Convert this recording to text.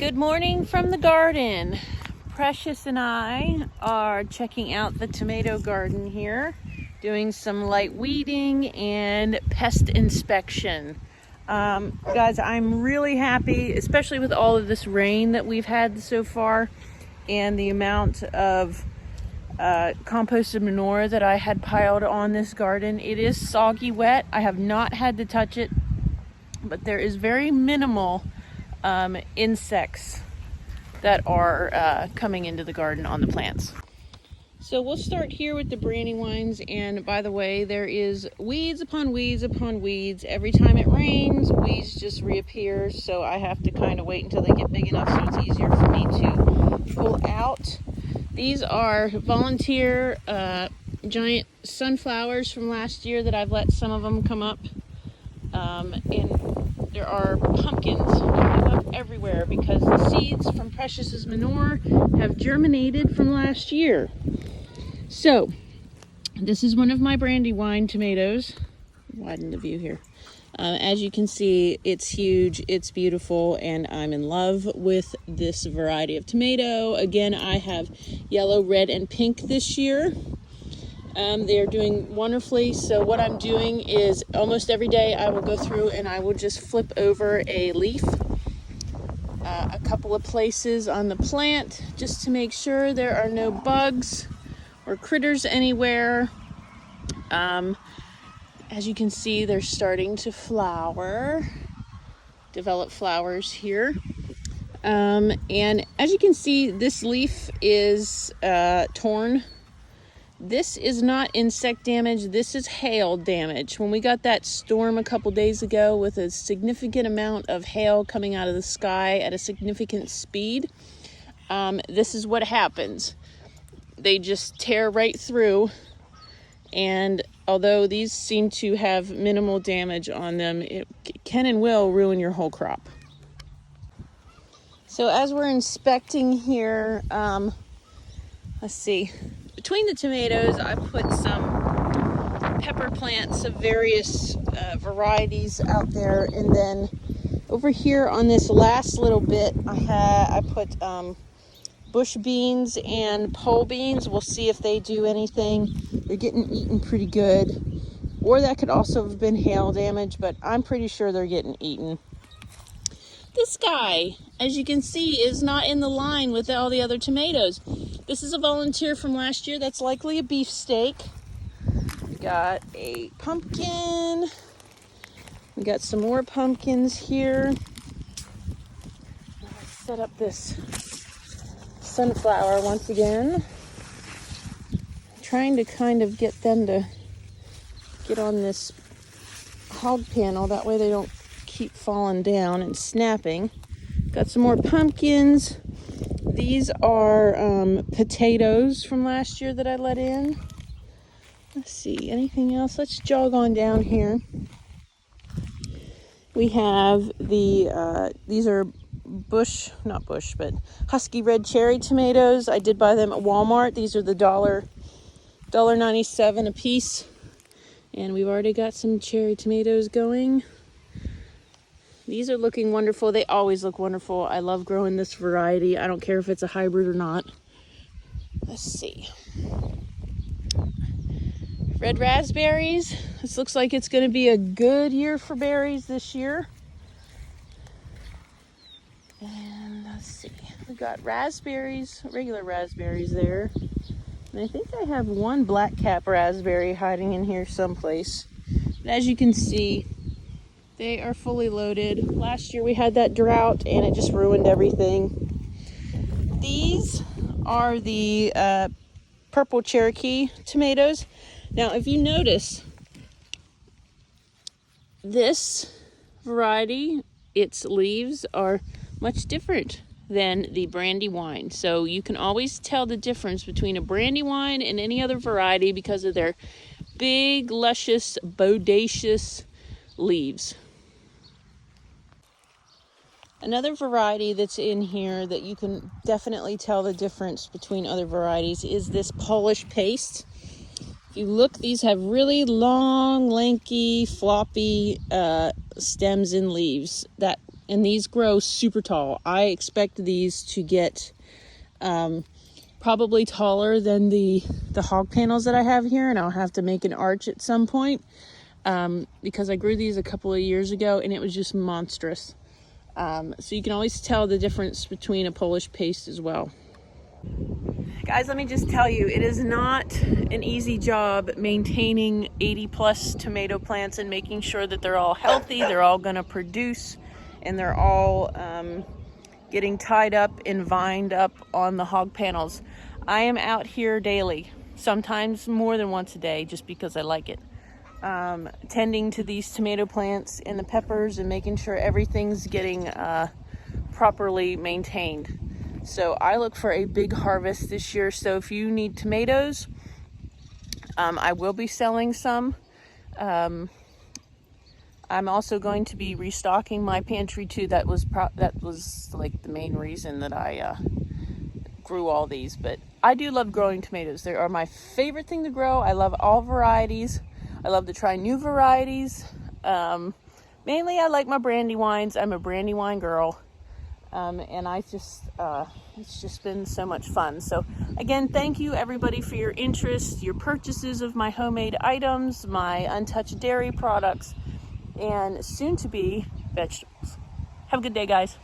Good morning from the garden. Precious and I are checking out the tomato garden here, doing some light weeding and pest inspection. Guys, I'm really happy, especially with all of this rain that we've had so far and the amount of composted manure that I had piled on this garden. It is soggy wet. I have not had to touch it, but there is very minimal insects that are coming into the garden on the plants. So we'll start here with the brandywines, and by the way, there is weeds upon weeds upon weeds. Every time it rains, weeds just reappear, so I have to kind of wait until they get big enough so it's easier for me to pull out. These are volunteer giant sunflowers from last year that I've let some of them come up, and there are pumpkins up everywhere because the seeds from Precious's manure have germinated from last year. So this is one of my brandywine tomatoes. Widen the view here. As you can see, it's huge, it's beautiful, and I'm in love with this variety of tomato. Again, I have yellow, red, and pink this year. They are doing wonderfully. So what I'm doing is almost every day I will go through and I will just flip over a leaf a couple of places on the plant just to make sure there are no bugs or critters anywhere. As you can see, they're starting to flower, develop flowers here. And as you can see, this leaf is torn. This is not insect damage, this is hail damage. When we got that storm a couple days ago with a significant amount of hail coming out of the sky at a significant speed, this is what happens. They just tear right through, and although these seem to have minimal damage on them, it can and will ruin your whole crop. So as we're inspecting here, let's see. Between the tomatoes, I put some pepper plants of various varieties out there, and then over here on this last little bit, I put bush beans and pole beans. We'll see if they do anything. They're getting eaten pretty good, or that could also have been hail damage, but I'm pretty sure they're getting eaten. This guy, as you can see, is not in the line with all the other tomatoes. This is a volunteer from last year. That's likely a beefsteak. We got a pumpkin. We got some more pumpkins here. Let's set up this sunflower once again. I'm trying to kind of get them to get on this hog panel. That way they don't keep falling down and snapping. Got some more pumpkins. These are potatoes from last year that I let in. Let's see, anything else? Let's jog on down here. We have these are but husky red cherry tomatoes. I did buy them at Walmart. These are the $1.97 a piece. And we've already got some cherry tomatoes going. These are looking wonderful. They always look wonderful. I love growing this variety. I don't care if it's a hybrid or not. Let's see. Red raspberries. This looks like it's going to be a good year for berries this year. And let's see. We got raspberries, regular raspberries there. And I think I have one black cap raspberry hiding in here someplace. But as you can see, they are fully loaded. Last year we had that drought and it just ruined everything. These are the purple Cherokee tomatoes. Now, if you notice, this variety, its leaves are much different than the brandywine. So you can always tell the difference between a brandywine and any other variety because of their big, luscious, bodacious leaves. Another variety that's in here that you can definitely tell the difference between other varieties is this Polish paste. If you look, these have really long, lanky, floppy stems and leaves. That and these grow super tall. I expect these to get probably taller than the hog panels that I have here, and I'll have to make an arch at some point because I grew these a couple of years ago and it was just monstrous. So you can always tell the difference between a Polish paste as well. Guys, let me just tell you, it is not an easy job maintaining 80 plus tomato plants and making sure that they're all healthy, they're all going to produce, and they're all getting tied up and vined up on the hog panels. I am out here daily, sometimes more than once a day, just because I like it. Tending to these tomato plants and the peppers and making sure everything's getting properly maintained. So I look for a big harvest this year. So if you need tomatoes, I will be selling some. I'm also going to be restocking my pantry too. That was like the main reason that I grew all these. But I do love growing tomatoes. They are my favorite thing to grow. I love all varieties. I love to try new varieties. Mainly I like my brandy wines. I'm a brandy wine girl. And it's just been so much fun. So again, thank you everybody for your interest, your purchases of my homemade items, my untouched dairy products, and soon to be vegetables. Have a good day, guys.